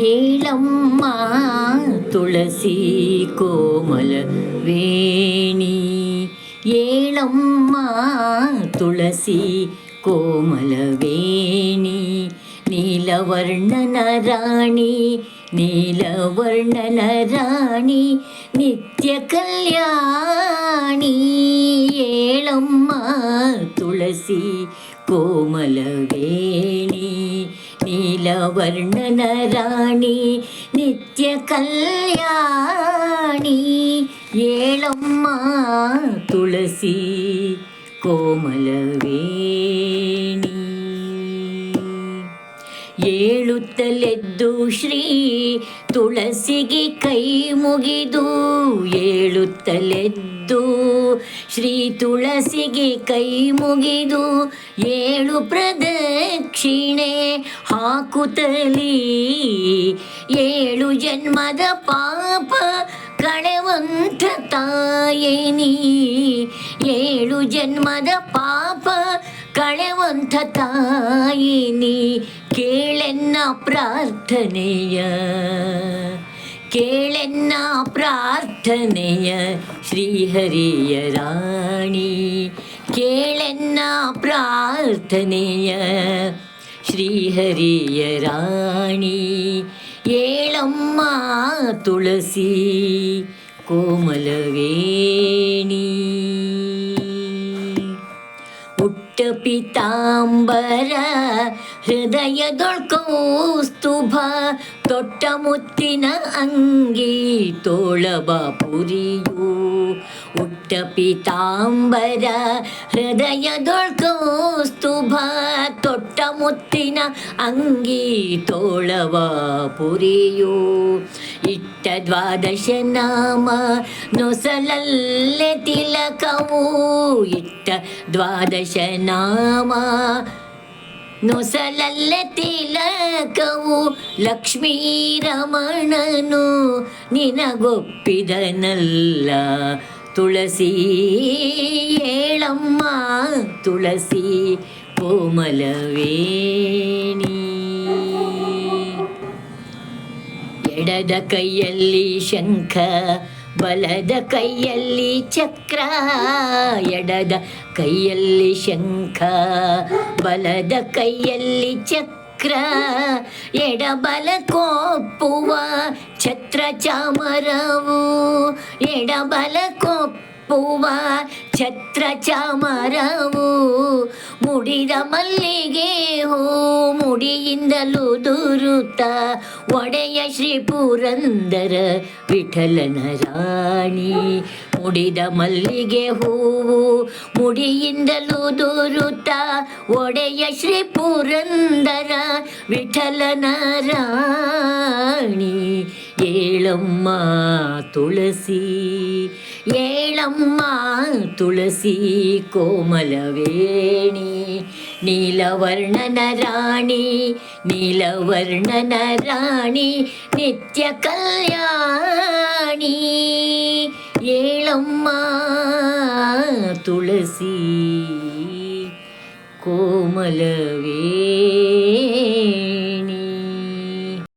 ಏಳಮ್ಮ ತುಳಸಿ ಕೋಮಲ ವೇಣಿ, ಏಳಮ್ಮ ತುಳಸಿ ಕೋಮಲ ವೇಣಿ, ನೀಲವರ್ಣನ ರಾಣಿ, ನೀಲವರ್ಣನ ರಾಣಿ, ನಿತ್ಯ ಕಲ್ಯಾಣಿ. ಏಳಮ್ಮ ತುಳಸಿ ಕೋಮಲ ವೇಣಿ, ನೀಲವರ್ಣನ ರಾಣಿ, ನಿತ್ಯ ಕಲ್ಯಾಣಿ. ಏಳಮ್ಮ ತುಳಸಿ ಕೋಮಲ ವೇಣಿ. ಏಳುತ್ತಲೆದ್ದು ಶ್ರೀ ತುಳಸಿಗೆ ಕೈ ಮುಗಿದು, ಏಳುತ್ತಲೆದ್ದು ಶ್ರೀ ತುಳಸಿಗೆ ಕೈ ಮುಗಿದು, ಏಳು ಪ್ರದಕ್ಷಿಣೆ ಹಾಕುತ್ತಲೀ ಏಳು ಜನ್ಮದ ಪಾಪ ಕಳೆವಂಥ ತಾಯೇ ನೀ, ಏಳು ಜನ್ಮದ ಪಾಪ ಕಳೆವಂಥ ತಾಯಿ ನೀ. ಕೇಳೆನ್ನ ಪ್ರಾರ್ಥನೆಯ, ಕೇಳೆನ್ನ ಪ್ರಾರ್ಥನೆಯ ಶ್ರೀಹರಿಯ ರಾಣಿ, ಕೇಳೆನ್ನ ಪ್ರಾರ್ಥನೆಯ ಶ್ರೀಹರಿಯ ರಾಣಿ. ಏಳಮ್ಮ ತುಳಸಿ ಕೋಮಲ ವೇಣಿ. ಉಟ್ಟ ಪೀತಾಂಬರ ಹೃದಯದೊಳ್ಕೌಸ್ತುಭ, ತೊಟ್ಟ ಮುತ್ತಿನ ಅಂಗಿ ತೋಳಬಾಪುರಿಯು. ಉಟ್ಟ ಪೀತಾಂಬರ ಹೃದಯದೊಳ್ಕೌಸ್ತುಭ, ತೊಟ್ಟ ಮುತ್ತಿನ ಅಂಗಿ ತೋಳಬಾಪುರಿಯು. ಇಟ್ಟ ದ್ವಾದಶ ನಾಮ ನೊಸಲಲ್ಲೆ ತಿಲಕವು, ಇಟ್ಟ ದ್ವಾದಶ ನಾಮ ನೊಸಲಲ್ಲೆ ತಿಲಕವು. ಲಕ್ಷ್ಮೀ ರಮಣನು ನಿನಗೊಪ್ಪಿದನಲ್ಲ ತುಳಸಿ. ಏಳಮ್ಮ ತುಳಸಿ ಕೋಮಲ ವೇಣಿ. ಎಡದ ಕೈಯಲ್ಲಿ ಶಂಖ, ಬಲದ ಕೈಯಲ್ಲಿ ಚಕ್ರ, ಎಡದ ಕೈಯಲ್ಲಿ ಶಂಖ, ಬಲದ ಕೈಯಲ್ಲಿ ಚಕ್ರ, ಎಡಬಲ ಕೊಪ್ಪುವ ಛತ್ರ ಚಾಮರವು, ಎಡಬಲ ಕೊಪ್ಪುವ ಛತ್ರ ಚಾಮರವು. ಮುಡಿದ ಮಲ್ಲಿಗೆ ಹೂ ಮುಡಿಯಿಂದಲೂ ದುರುತ, ಒಡೆಯ ಶ್ರೀ ಪುರಂದರ ವಿಠಲನ ರಾಣಿ. ಮುಡಿದ ಮಲ್ಲಿಗೆ ಹೂವು ಮುಡಿಯಿಂದಲೂ ದುರುತ, ಒಡೆಯ ಶ್ರೀ ಪುರಂದರ ವಿಠಲನ ರಾಣಿ. ಏಳಮ್ಮ ತುಳಸಿ, ಏಳಮ್ಮ ತುಳಸಿ ಕೋಮಲ ವೇಣಿ, ನೀಲವರ್ಣನ ರಾಣಿ, ನೀಲವರ್ಣನ ರಾಣಿ, ನಿತ್ಯ ಕಲ್ಯಾಣಿ. ಏಳಮ್ಮ ತುಳಸಿ ಕೋಮಲ ವೇಣಿ.